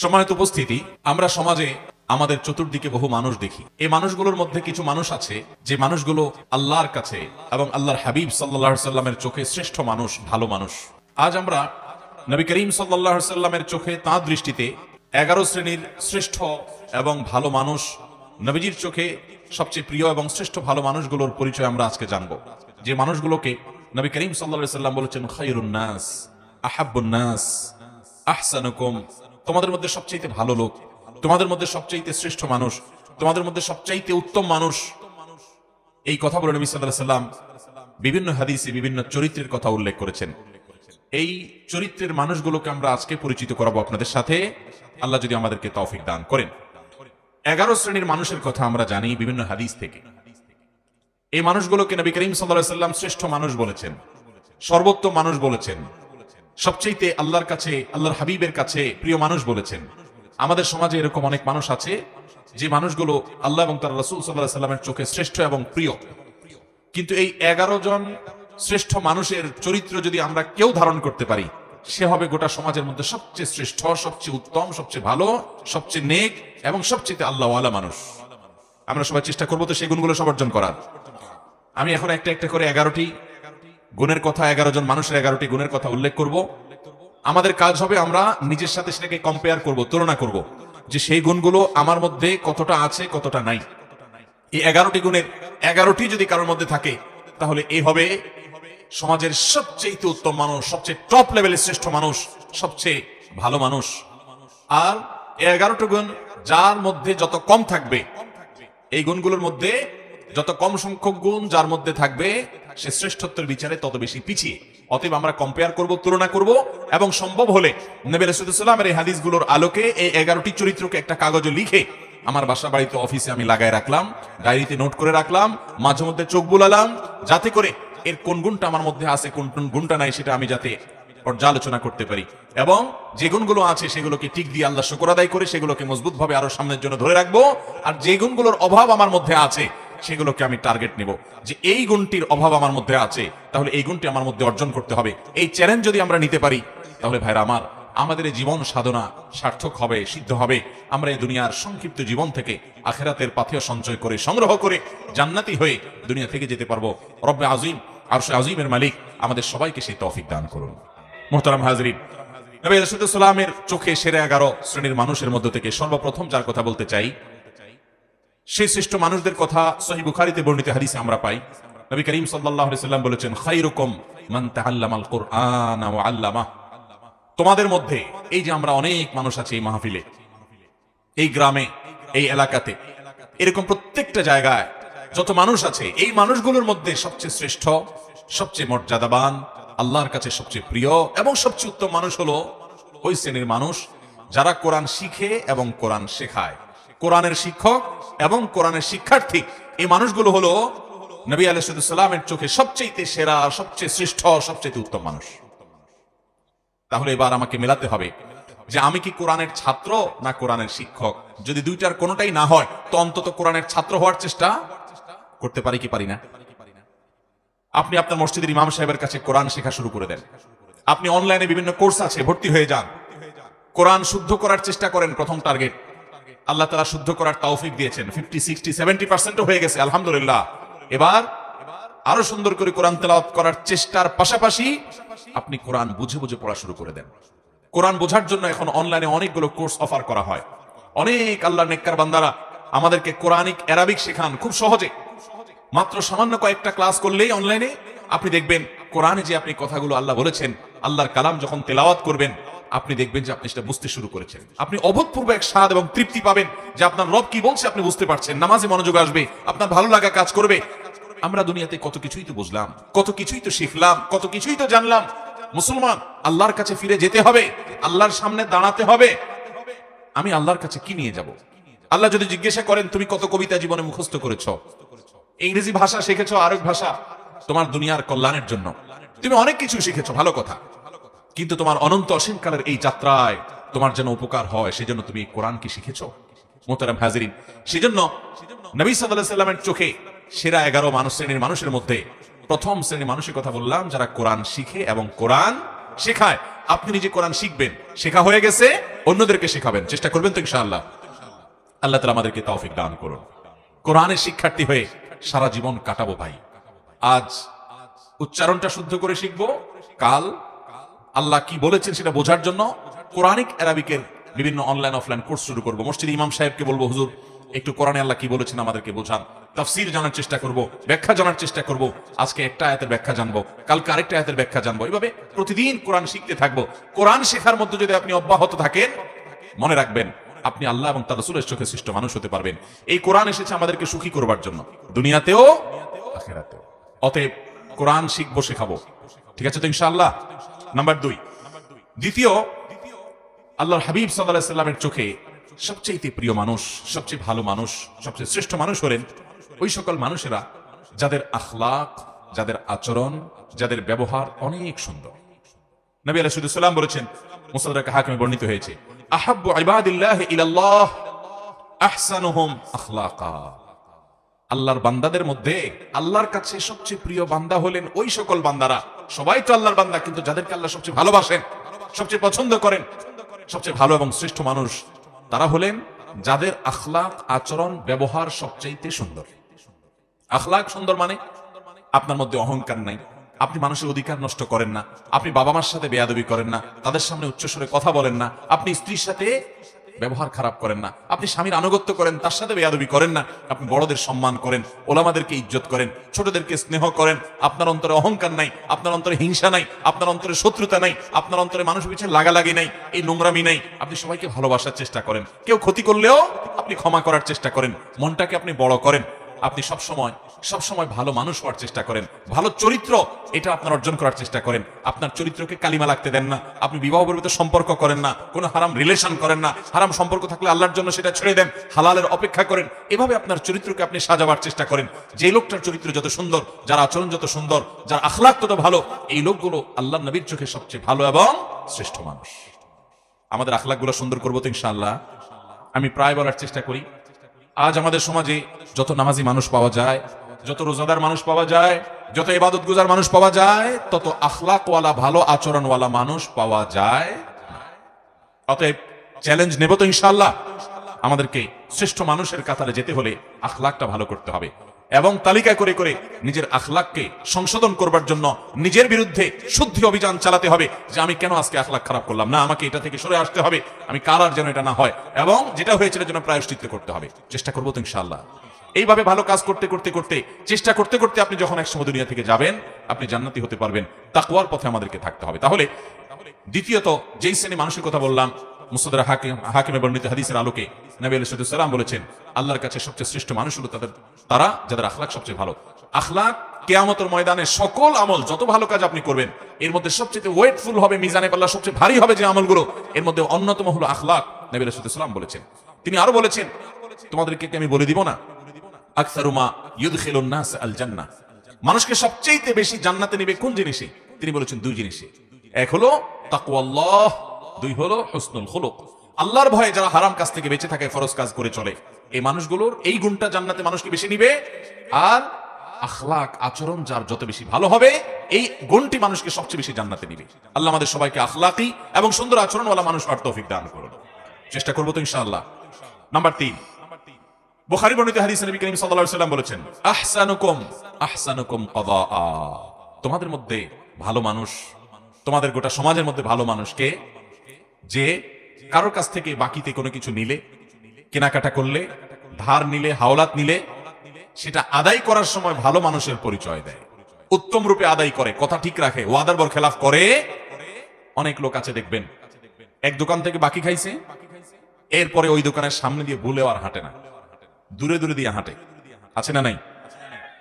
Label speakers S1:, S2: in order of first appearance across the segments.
S1: সম্মানিত উপস্থিতি, আমরা সমাজে আমাদের চতুর্দিকে বহু মানুষ দেখি। এই মানুষগুলোর মধ্যে কিছু মানুষ আছে যে মানুষগুলো আল্লাহর কাছে এবং আল্লাহর হাবিব সাল্লাল্লাহু আলাইহি সাল্লামের চোখে শ্রেষ্ঠ মানুষ, ভালো মানুষ। আজ আমরা নবী করিম সাল্লাল্লাহু আলাইহি সাল্লামের চোখে, তাঁর দৃষ্টিতে 11 শ্রেণীর শ্রেষ্ঠ এবং ভালো মানুষ, নবীজির চোখে সবচেয়ে প্রিয় এবং শ্রেষ্ঠ ভালো মানুষগুলোর পরিচয় আমরা আজকে জানব। যে মানুষগুলোকে নবী করিম সাল্লাল্লাহু আলাইহি সাল্লাম বলেছেন খায়রুন নাস, আহাব্বুন নাস, আহসানুকুম, তোমাদের মধ্যে সবচেয়ে ভালো লোক, তোমাদের মধ্যে সবচেয়ে শ্রেষ্ঠ মানুষ, তোমাদের মধ্যে সবচেয়ে উত্তম মানুষ। এই কথা বলে নবী সাল্লাল্লাহু আলাইহি সাল্লাম বিভিন্ন হাদিসে বিভিন্ন চরিত্রের কথা উল্লেখ করেছেন। এই চরিত্রের মানুষগুলোকে আমরা আজকে পরিচিত করাবো আপনাদের সাথে, আল্লাহ যদি আমাদেরকে তৌফিক দান করেন। 11 শ্রেণীর মানুষের কথা আমরা জানি বিভিন্ন হাদিস থেকে। এই মানুষগুলোকে নবী করিম সাল্লাল্লাহু আলাইহি সাল্লাম শ্রেষ্ঠ মানুষ বলেছেন, সর্বোত্তম মানুষ বলেছেন, সবচেয়ে আল্লাহর কাছে, আল্লাহর হাবিবের কাছে প্রিয় মানুষ বলেছেন। আমাদের সমাজে এরকম অনেক মানুষ আছে যে মানুষগুলো আল্লাহ এবং তার রাসূল সাল্লাল্লাহু আলাইহি সাল্লামের চোখে শ্রেষ্ঠ এবং প্রিয়। কিন্তু এই 11 জন শ্রেষ্ঠ মানুষের চরিত্র যদি আমরা কেউ ধারণ করতে পারি, সে হবে গোটা সমাজের মধ্যে সবচেয়ে শ্রেষ্ঠ, সবচেয়ে উত্তম, সবচেয়ে ভালো, সবচেয়ে নেক এবং সবচেয়ে আল্লাহওয়ালা মানুষ। আমরা সবাই চেষ্টা করবো তো সেই গুণগুলো সব অর্জন করার। আমি এখন একটা একটা করে 11টি গুণের কথা, 11 জন মানুষের 11টি গুণের কথা উল্লেখ করব। আমাদের কাজ হবে আমরা নিজের সাথে সেটাকে কম্পেয়ার করব, তুলনা করব যে সেই গুণগুলো আমার মধ্যে কতটা আছে, কতটা নাই। এই 11টি গুণের 11টি যদি কারোর মধ্যে থাকে, তাহলে এই হবে সমাজের সবচেয়ে উত্তম মানুষ, সবচেয়ে টপ লেভেলের শ্রেষ্ঠ মানুষ, সবচেয়ে ভালো মানুষ। আর এই 11টি গুণ যার মধ্যে যত কম থাকবে, এই গুণগুলোর মধ্যে যত কম সংখ্যক গুণ যার মধ্যে থাকবে, সে শ্রেষ্ঠত্বের বিচারে তত বেশি পিছিয়ে। অতএব আমরা কম্পেয়ার করব, তুলনা করব এবং সম্ভব হলে নবী রাসূলুল্লাহ সাল্লাল্লাহু আলাইহি ওয়াসাল্লামের এই হাদিসগুলোর আলোকে এই 11টি চরিত্রকে একটা কাগজে লিখে আমার বাসা বাড়িতে, অফিসে আমি লাগায় রাখলাম, ডায়েরিতে নোট করে রাখলাম, মাঝে মধ্যে চোখ বুলালাম, যাতে করে এর কোন গুণটা আমার মধ্যে আছে, কোন গুণটা নাই, সেটা আমি যাতে পর্যালোচনা করতে পারি এবং যে গুণগুলো আছে সেগুলোকে টিক দিয়ে আল্লাহ শুকর আদায় করে সেগুলোকে মজবুত ভাবে আরো সামনের জন্য ধরে রাখবো। আর যে গুণগুলোর অভাব আমার মধ্যে আছে সেগুলোকে আমি টার্গেট নেব যে এই গুণটির অভাব আমার মধ্যে আছে, তাহলে এই গুণটি আমার মধ্যে অর্জন করতে হবে। এই চ্যালেঞ্জ যদি আমরা নিতে পারি, তাহলে ভাইরা আমার, আমাদের এই জীবন সাধনা সার্থক হবে, সিদ্ধ হবে। আমরা এই দুনিয়ার সংক্ষিপ্ত জীবন থেকে আখিরাতের পাথেয় সঞ্চয় করে, সংগ্রহ করে জান্নাতি হয়ে দুনিয়া থেকে যেতে পারবো। রব্বে আযীম, আরশে আযীমের মালিক আমাদের সবাইকে সেই তৌফিক দান করুন। মুহতারাম হাজরিন, নবী রাসূলুল্লাহ সাল্লাল্লাহু আলাইহি ওয়াসাল্লামের চোখে সেরা 11 শ্রেণীর মানুষের মধ্য থেকে সর্বপ্রথম যার কথা বলতে চাই, সেই শ্রেষ্ঠ মানুষদের কথা সহিহ বুখারীতে বর্ণিত হাদিসে আমরা পাই। নবী করিম সাল্লাল্লাহু আলাইহি ওয়াসাল্লাম বলেছেন, খায়রুকুম মান তাআল্লামাল কুরআন ওয়া আল্লামা। তোমাদের মধ্যে, এই যে আমরা অনেক মানুষ আছি এই মাহফিলে, এই গ্রামে, এই এলাকাতে, এরকম প্রত্যেকটা জায়গায় যত মানুষ আছে, এই মানুষগুলোর মধ্যে সবচেয়ে শ্রেষ্ঠ, সবচেয়ে মর্যাদাবান, আল্লাহর কাছে সবচেয়ে প্রিয় এবং সবচেয়ে উত্তম মানুষ হলো ওই শ্রেণীর মানুষ যারা কোরআন শিখে এবং কোরআন শেখায়। কোরআনের শিক্ষক এবং কোরআনের শিক্ষার্থী, এই মানুষগুলো হলো নবী আলাইহিস সালামের চোখে সবচেয়ে সেরা, সবচেয়ে শ্রেষ্ঠ, সবচেয়ে উত্তম মানুষ। তাহলে এবার আমাকে মেলাতে হবে যে আমি কি কোরআনের ছাত্র না কোরআনের শিক্ষক। যদি দুইটার কোনোটাই না হয়, তো অন্তত কোরআনের ছাত্র হওয়ার চেষ্টা করতে পারি কি পারি না? আপনি আপনার মসজিদের ইমাম সাহেবের কাছে কোরআন শেখা শুরু করে দেন। আপনি অনলাইনে বিভিন্ন কোর্স আছে, ভর্তি হয়ে যান। কোরআন শুদ্ধ করার চেষ্টা করেন। প্রথম টার্গেট, আল্লাহ তাআলা শুদ্ধ করার তৌফিক দিয়েছেন, 50, 60, 70% হয়ে গেছে, আলহামদুলিল্লাহ। এবার আরো সুন্দর করে কোরআন তেলাওয়াত করার চেষ্টার পাশাপাশি আপনি কোরআন বুঝে বুঝে পড়া শুরু করে দেন। কোরআন বোঝার জন্য এখন অনলাইনে অনেকগুলো কোর্স অফার করা হয়। অনেক আল্লাহর নেককার বান্দারা আমাদেরকে কোরআনিক অ্যারাবিক শেখান খুব সহজে। মাত্র সামান্য কয়েকটা ক্লাস করলেই অনলাইনে আপনি দেখবেন কোরআনে যে আপনি কথাগুলো আল্লাহ বলেছেন, আল্লাহর কালাম যখন তেলাওয়াত করবেন, আপনি দেখবেন যে আপনি সেটা বুঝতে শুরু করেছেন। আপনি অভূতপূর্ব এক স্বাদ এবং তৃপ্তি পাবেন যে আপনার রব কি বলছে আপনি বুঝতে পারছেন। নামাজে মনোযোগ আসবে, আপনার ভালো লাগা কাজ করবে। আমরা দুনিয়াতে কত কিছুই তো বুঝলাম, কত কিছুই তো শিখলাম, কত কিছুই তো জানলাম। মুসলমান, আল্লাহর কাছে ফিরে যেতে হবে, আল্লাহর সামনে দাঁড়াতে হবে। আমি আল্লাহর কাছে কি নিয়ে যাব? আল্লাহ যদি জিজ্ঞাসা করেন তুমি কত কবিতা জীবনে মুখস্থ করেছো, ইংরেজি ভাষা শিখেছো, আরেক ভাষা, তোমার দুনিয়ার কল্যাণের জন্য তুমি অনেক কিছু শিখেছো, ভালো কথা, কিন্তু তোমার অনন্ত অসীমকালের এই যাত্রায় তোমার যেন উপকার হয়, সেজন্য তুমি কোরআন কি শিখেছো? মুহতারাম হাজিরিন, সেজন্য নবী সাল্লাল্লাহু আলাইহি ওয়াসাল্লামের চোখে সেরা 11 শ্রেণীর মানুষের মধ্যে প্রথম শ্রেণীর মানুষের কথা বললাম, যারা কোরআন শিখে এবং কোরআন শেখায়। আপনি নিজে কোরআন শিখবেন, শেখা হয়ে গেছে, অন্যদেরকে শেখাবেন, চেষ্টা করবেন তো ইনশাআল্লাহ। আল্লাহ তাআলা আমাদেরকে তৌফিক দান করুন। কোরআনের শিক্ষার্থী হয়ে সারা জীবন কাটাবো ভাই। আজ উচ্চারণটা শুদ্ধ করে শিখবো, কাল আল্লাহ কি বলেছেন সেটা বোঝার জন্য কোরআনিক আরবিকের বিভিন্ন অনলাইন অফলাইন কোর্স শুরু করবো। মসজিদ ইমাম সাহেবকে বলবো, হুজুর একটু কোরআনে আল্লাহ কি বলেছেন আমাদেরকে বোঝান। তাফসীর জানার চেষ্টা করব, ব্যাখ্যা জানার চেষ্টা করব। আজকে একটা আয়াতের ব্যাখ্যা জানবো, কালকে আরেকটা আয়াতের ব্যাখ্যা জানবো। এইভাবে প্রতিদিন কোরআন শিখতে থাকবো। কোরআন শেখার মধ্যে যদি আপনি অব্যাহত থাকেন, মনে রাখবেন আপনি আল্লাহ এবং তার রাসূলের চোখে সৃষ্ট মানুষ হতে পারবেন। এই কোরআন এসেছে আমাদেরকে সুখী করবার জন্য, দুনিয়াতেও আখিরাতেও। অতএব কোরআন শিখবো, শেখাবো, ঠিক আছে তো ইনশাআল্লাহ। নাম্বার 2, দ্বিতীয়, আল্লাহর হাবিব সাল্লাল্লাহু আলাইহি সাল্লামের চোখে সবচেয়ে প্রিয় মানুষ, সবচেয়ে ভালো মানুষ, সবচেয়ে শ্রেষ্ঠ মানুষ হলেন ওই সকল মানুষেরা যাদের আখলাক, যাদের আচরণ, যাদের ব্যবহার অনেক সুন্দর। নবী আলাইহিস সালাম বলেছেন, মুসনাদ হাকিমে বর্ণিত হয়েছে, আহাব্বু ইবাদিল্লাহি ইলাল্লাহ আহসানুহুম আখলাকা। আল্লাহর বান্দাদের মধ্যে আল্লাহর কাছে সবচেয়ে প্রিয় বান্দা হলেন ওই সকল বান্দারা, সবাই তো আল্লাহর বান্দা, কিন্তু যাদেরকে আল্লাহ সবচেয়ে ভালোবাসেন, সবচেয়ে পছন্দ করেন, সবচেয়ে ভালো এবং শ্রেষ্ঠ মানুষ তারা হলেন যাদের আখলাক, আচরণ, ব্যবহার সবচেয়ে সুন্দর। আখলাক সুন্দর মানে আপনার মধ্যে অহংকার নাই, আপনি মানুষের অধিকার নষ্ট করেন না, আপনি বাবা মার সাথে বেয়াদবি করেন না, তাদের সামনে উচ্চস্বরে কথা বলেন না, আপনি স্ত্রীর সাথে ব্যবহার খারাপ করেন না, আপনি স্বামীর আনুগত্য করেন, তার সাথে বেয়াদবি করেন না, আপনি বড়দের সম্মান করেন, ওলামাদেরকে ইজ্জত করেন, ছোটদেরকে স্নেহ করেন, আপনার অন্তরে অহংকার নাই, আপনার অন্তরে হিংসা নাই, আপনার অন্তরে শত্রুতা নাই, আপনার অন্তরে মানুষ পিছনে লাগালাগি নাই, এই নোংরামি নাই, আপনি সবাইকে ভালোবাসার চেষ্টা করেন, কেউ ক্ষতি করলেও আপনি ক্ষমা করার চেষ্টা করেন, মনটাকে আপনি বড় করেন, আপনি সবসময় ভালো মানুষ হওয়ার চেষ্টা করেন, ভালো চরিত্র এটা আপনার অর্জন করার চেষ্টা করেন, আপনার চরিত্রকে কালিমা লাগতে দেন না, আপনি বিবাহ পরিবর্তিত সম্পর্ক করেন না, কোনো হারাম রিলেশন করেন না, হারাম সম্পর্ক থাকলে আল্লাহর জন্য সেটা ছেড়ে দেন, হালালের অপেক্ষা করেন। এভাবে আপনার চরিত্রকে আপনি সাজাবার চেষ্টা করেন। যে লোকটার চরিত্র যত সুন্দর, যার আচরণ যত সুন্দর, যার আখলাক তত ভালো, এই লোকগুলো আল্লাহর নবীর চোখে সবচেয়ে ভালো এবং শ্রেষ্ঠ মানুষ। আমাদের আখলাকগুলো সুন্দর করবো তো ইনশাআল্লাহ। আমি প্রায় বলার চেষ্টা করি, আজ আমাদের সমাজে যত নামাজি মানুষ পাওয়া যায়, যত রোজাদার মানুষ পাওয়া যায়, যত ইবাদত গুজার মানুষ পাওয়া যায়, তত আখলাকওয়ালা, ভালো আচরণওয়ালা মানুষ পাওয়া যায়। অতএব চ্যালেঞ্জ নেব তো ইনশাআল্লাহ। আমাদেরকে শ্রেষ্ঠ মানুষের কাতারে যেতে হলে আখলাকটা ভালো করতে হবে এবং তালিকা করে করে নিজের আখলাককে সংশোধন করবার জন্য নিজের বিরুদ্ধে শুদ্ধি অভিযান চালাতে হবে, যে আমি কেন আজকে আখলাক খারাপ করলাম, না আমাকে এটা থেকে সরে আসতে হবে, আমি কাল আর যেন এটা না হয়, এবং যেটা হয়েছিল যেন প্রায়শ্চিত্ত করতে হবে। চেষ্টা করবো তো ইনশাআল্লাহ। এইভাবে ভালো কাজ করতে করতে করতে, চেষ্টা করতে করতে আপনি যখন একসময় দুনিয়া থেকে যাবেন, আপনি জান্নাতি হতে পারবেন। তাকওয়ার পথে আমাদেরকে থাকতে হবে। তাহলে দ্বিতীয়ত যেই শ্রেণী মানুষের কথা বললাম, মুসনাদ হাকিমে বর্ণিত হাদিসের আলোকে নবী আলাইহিস সালাম বলেছেন, আল্লাহর কাছে সবচেয়ে শ্রেষ্ঠ মানুষ হলো তারা যাদের আখলাক সবচেয়ে ভালো। আখলাক কিয়ামতের ময়দানে সকল আমল, যত ভালো কাজ আপনি করবেন, এর মধ্যে সবচেয়ে ওয়েটফুল হবে, মিজানে পাল্লা সবচেয়ে ভারী হবে যে আমলগুলো, এর মধ্যে অন্যতম হলো আখলাক। নবী আলাইহিস সালাম বলেছেন, তিনি আরো বলেছেন, তোমাদেরকে কি আমি বলে দিব না, আকসারু মা ইউদখিলুন নাস আল জান্নাহ, মানুষকে সবচেয়ে বেশি জান্নাতে নেবে কোন জিনিসে? তিনি বলেছেন দুই জিনিসে, এক হলো তাকওয়াল্লাহ, দুই হলো হুসনুল খুলুক। আল্লাহর ভয়ে যারা হারাম কাজ থেকে বেঁচে থাকে, ফরজ কাজ করে চলে, এই মানুষগুলোর এই গুণটা জান্নাতে মানুষকে বেশি নিবে। আর আখলাক, আচরণ যার যত বেশি ভালো হবে, এই গুণটি মানুষকে সবচেয়ে বেশি জান্নাতে নিবে। আল্লাহ আমাদের সবাইকে আখলাকি এবং সুন্দর আচরণওয়ালা মানুষ হওয়ার তৌফিক দান করুন। চেষ্টা করবো তো ইনশাআল্লাহ। নাম্বার 3, বুখারী বর্ণিত হাদিসে নবী করিম সাল্লাল্লাহু আলাইহি ওয়াসাল্লাম বলেছেন, আহসানুকুম কদাআ, তোমাদের মধ্যে ভালো মানুষ, তোমাদের গোটা সমাজের মধ্যে ভালো মানুষ কে? যে কারোর কাছ থেকে বাকিতে কোনো কিছু নিলে, কেনাকাটা করলে, ধার নিলে, হাওলাত নিলে, সেটা আদায় করার সময় ভালো মানুষের পরিচয় দেয়, উত্তম রূপে আদায় করে, কথা ঠিক রাখে, ওয়াদার বরখেলাফ করে। অনেক লোক আছে দেখবেন, এক দোকান থেকে বাকি খাইছে, এরপরে ওই দোকানের সামনে দিয়ে ভুলেও আর হাঁটে না, দূরে দূরে দিয়ে হাঁটে, আছে না নাই?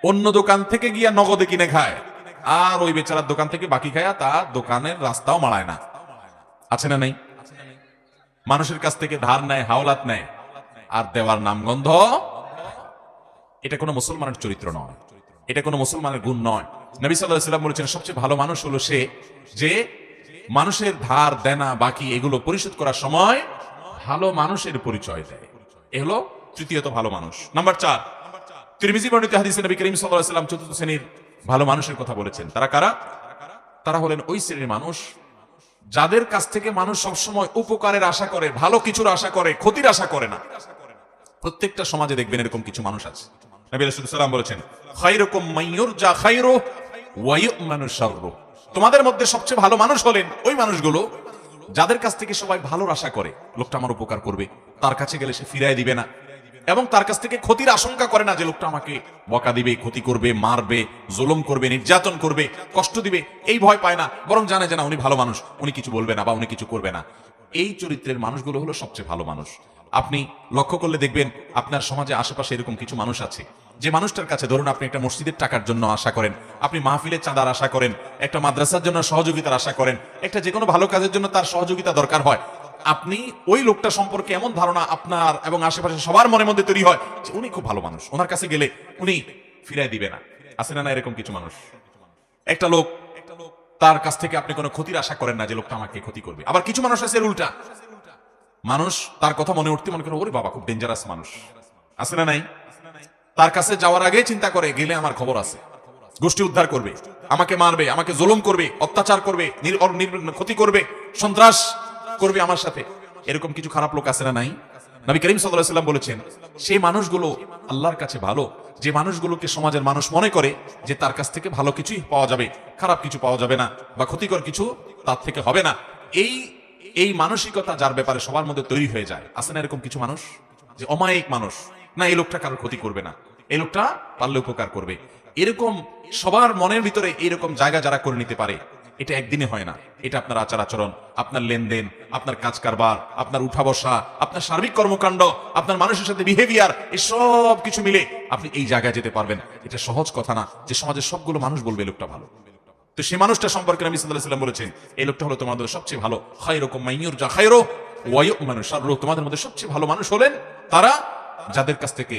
S1: অন্য দোকান থেকে গিয়া নগদে কিনে খায়, আর ওই বেচারার দোকান থেকে বাকি খায়, তার দোকানের রাস্তাও মাড়ায় না, আছে না নাই? মানুষের কাছ থেকে ধার নেয়, হাওলাত নেয়, আর দেওয়ার নামগন্ধ। এটা কোনো মুসলমানের চরিত্র নয়, এটা কোনো মুসলমানের গুণ নয়। নবী সাল্লাল্লাহু আলাইহি ওয়াসাল্লাম বলেছেন, সবচেয়ে ভালো মানুষ হলো সে যে মানুষের ধার দেনা বাকি এগুলো পরিশোধ করার সময় ভালো মানুষের পরিচয় দেয়। এ হলো তৃতীয়ত ভালো মানুষ। নাম্বার 4, তিরমিজি বর্ণিত হাদিসে নবী করিম সাল্লাল্লাহু আলাইহি ওয়াসাল্লাম চতুর্থ শ্রেণীর ভালো মানুষের কথা বলেছেন। তারা কারা? তারা হলেন ওই শ্রেণীর মানুষ যাদের কাছ থেকে মানুষ সবসময় উপকারের আশা করে, ভালো কিছুর আশা করে, ক্ষতির আশা করে না। প্রত্যেকটা সমাজে দেখবেন এরকম কিছু মানুষ আছে। নবী আলাইহিস সালাম বলেছেন, খায়রুকুম মাইয়ুরজা খায়রু ওয়া ইউমানু শাররু। তোমাদের মধ্যে সবচেয়ে ভালো মানুষ হলেন ওই মানুষগুলো যাদের কাছ থেকে সবাই ভালোর আশা করে, লোকটা আমার উপকার করবে, তার কাছে গেলে সে ফিরায় দিবে না, এবং তার কাছ থেকে ক্ষতির আশঙ্কা করে না যে লোকটা আমাকে বকা দিবে, ক্ষতি করবে, মারবে, জুলুম করবে, নির্যাতন করবে, কষ্ট দিবে, এই ভয় পায় না, বরং জানে যে না উনি ভালো মানুষ, উনি কিছু বলবে না বা উনি কিছু করবে না। এই চরিত্রের মানুষগুলো হলো সবচেয়ে ভালো মানুষ। আপনি লক্ষ্য করলে দেখবেন আপনার সমাজে আশেপাশে এরকম কিছু মানুষ আছে যে মানুষটার কাছে, ধরুন আপনি একটা মসজিদের টাকার জন্য আশা করেন, আপনি মাহফিলের চাঁদার আশা করেন, একটা মাদ্রাসার জন্য সহযোগিতার আশা করেন, একটা যে কোনো ভালো কাজের জন্য তার সহযোগিতা দরকার হয়, আপনি ওই লোকটা সম্পর্কে এমন ধারণা আপনার এবং আশেপাশে সবার মনের মধ্যে তৈরি হয় যে উনি খুব ভালো মানুষ, ওনার কাছে গেলে উনি ফিরাই দিবে না। আছে না এরকম কিছু মানুষ? একটা লোক, তার কাছ থেকে আপনি কোনো ক্ষতির আশা করেন না যে লোকটা আমাকে ক্ষতি করবে। আবার কিছু মানুষ আছে উল্টা, মানুষ তার কথা মনে উঠতে মনে করে ওরে বাবা খুব ডেঞ্জারাস মানুষ। আছে না নাই? তার কাছে যাওয়ার আগে চিন্তা করে গেলে আমার খবর আছে, গোষ্ঠী উদ্ধার করবে, আমাকে মারবে, আমাকে জুলুম করবে, অত্যাচার করবে, ক্ষতি করবে, সন্ত্রাস করবে আমার সাথে। এরকম কিছু খারাপ লোক আছে না নাই? নবী করিম সাল্লাল্লাহু আলাইহি ওয়াসাল্লাম বলেছেন, সেই মানুষগুলো আল্লাহর কাছে ভালো, যে মানুষগুলোকে সমাজের মানুষ মনে করে যে তার কাছ থেকে ভালো কিছুই পাওয়া যাবে, খারাপ কিছু পাওয়া যাবে না, বা ক্ষতিকর কিছু তার থেকে হবে না। এই মানসিকতা যার ব্যাপারে সবার মধ্যে তৈরি হয়ে যায়। আছে না এরকম কিছু মানুষ যে অমায়িক মানুষ, না এই লোকটা কারোর ক্ষতি করবে না, এই লোকটা পারলে উপকার করবে। এরকম সবার মনের ভিতরে এইরকম জায়গা যারা করে নিতে পারে, এটা একদিনে হয় না। এটা আপনার আচার আচরণ, আপনার লেনদেন, আপনার কাজ কারবার, আপনার উঠা বসা, আপনার সার্বিক কর্মকাণ্ড, আপনার মানুষের সাথে বিহেভিয়ার, এই সব কিছু মিলে আপনি এই জায়গায় যেতে পারবেন। এটা সহজ কথা না যে সমাজের সবগুলো মানুষ বলবে এই লোকটা ভালো। তো সেই মানুষটা সম্পর্কে নবী সাল্লাল্লাহু আলাইহি ওয়াসাল্লাম বলেছেন, এই লোকটা হলো তোমাদের সবচেয়ে ভালো। খায়রুকুম মাইয়ুরজা খায়রু ওয়া ইউমানু শাররু। তোমাদের মধ্যে সবচেয়ে ভালো মানুষ হলেন তারা যাদের কাছ থেকে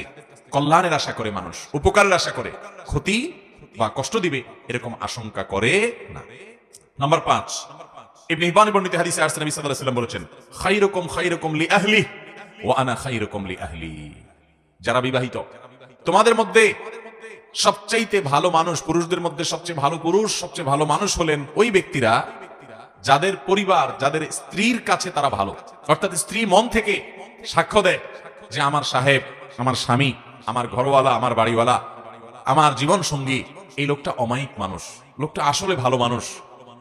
S1: কল্যাণের আশা করে, মানুষ উপকারের আশা করে, ক্ষতি বা কষ্ট দিবে এরকম আশঙ্কা করে না। নাম্বার 5, ইবনে হিব্বানের বর্ণিত হাদিসে আসছে নবী সাল্লাল্লাহু আলাইহি ওয়াসাল্লাম বলেছেন, খায়রুকুম লি আহলি ওয়া আনা খায়রুকুম লি আহলি। যারা বিবাহিত, তোমাদের মধ্যে সবচাইতে ভালো মানুষ, পুরুষদের মধ্যে সবচেয়ে ভালো পুরুষ, সবচেয়ে ভালো মানুষ হলেন ওই ব্যক্তিরা যাদের পরিবার, যাদের স্ত্রীর কাছে তারা ভালো। অর্থাৎ স্ত্রী মন থেকে সাক্ষ্য দেয় যে আমার সাহেব, আমার স্বামী, আমার ঘরওয়ালা, আমার বাড়িওয়ালা, আমার জীবন সঙ্গী, এই লোকটা অমায়িক মানুষ, লোকটা আসলে ভালো মানুষ।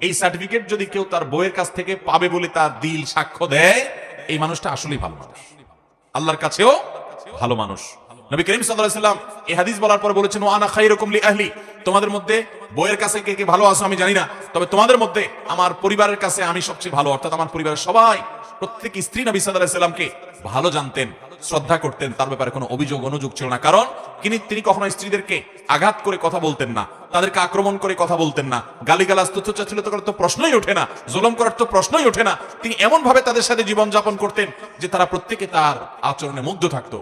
S1: এই সার্টিফিকেট যদি কেউ তার বউয়ের কাছ থেকে পাবে বলে তার দিল সাক্ষ্য দেয়, এই মানুষটা আসলেই ভালো মানুষ, আল্লাহর কাছেও ভালো মানুষ। নবী করিম সাল্লাল্লাহু আলাইহি ওয়াসাল্লাম এই হাদিস বলার পর বলেছেন, ওয়া আনা খায়রুকুম লি আহলি। তোমাদের মধ্যে বউয়ের কাছে কে কে ভালো আছো আমি জানি না, তবে তোমাদের মধ্যে আমার পরিবারের কাছে আমি সবচেয়ে ভালো। অর্থাৎ আমার পরিবারের সবাই, প্রত্যেক স্ত্রী নবী সাল্লাল্লাহু আলাইহি ওয়াসাল্লামকে ভালো জানতেন, শ্রদ্ধা করতেন, তার ব্যাপারে কোনো অভিযোগ অনুযোগ ছিল না। কারণ তিনি কখনো স্ত্রীদেরকে আঘাত করে কথা বলতেন না, তাদেরকে আক্রমণ করে কথা বলতেন না, গালিগালাজ, তুচ্ছতাচ্ছিল্য করার তো প্রশ্নই ওঠে না, জুলুম করার তো প্রশ্নই ওঠে না। তিনি এমন ভাবে তাদের সাথে জীবন যাপন করতেন যে তারা প্রত্যেকে তার আচরণে মুগ্ধ থাকতো।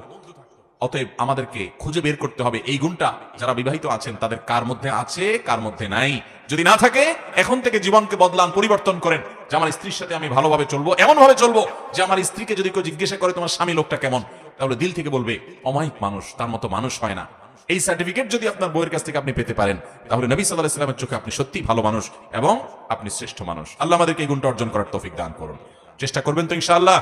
S1: অতএব আমাদেরকে খুঁজে বের করতে হবে এই গুণটা যারা বিবাহিত আছেন তাদের কার মধ্যে আছে, কার মধ্যে নাই। যদি না থাকে, এখন থেকে জীবনকে বদলান, পরিবর্তন করেন যে আমার স্ত্রীর সাথে আমি ভালোভাবে চলবো, এমন ভাবে চলবো যে আমার স্ত্রীকে যদি কেউ জিজ্ঞাসা করে তোমার স্বামী লোকটা কেমন, তাহলে দিল থেকে বলবে অমায়িক মানুষ, তার মতো মানুষ হয় না। এই সার্টিফিকেট যদি আপনার বউয়ের কাছ থেকে আপনি পেতে পারেন, তাহলে নবী সাল্লাল্লাহু আলাইহি ওয়াসাল্লামের চোখে আপনি সত্যি ভালো মানুষ এবং আপনি শ্রেষ্ঠ মানুষ। আল্লাহ আমাদেরকে এই গুণটা অর্জন করার তৌফিক দান করুন। চেষ্টা করবেন তো ইনশাআল্লাহ?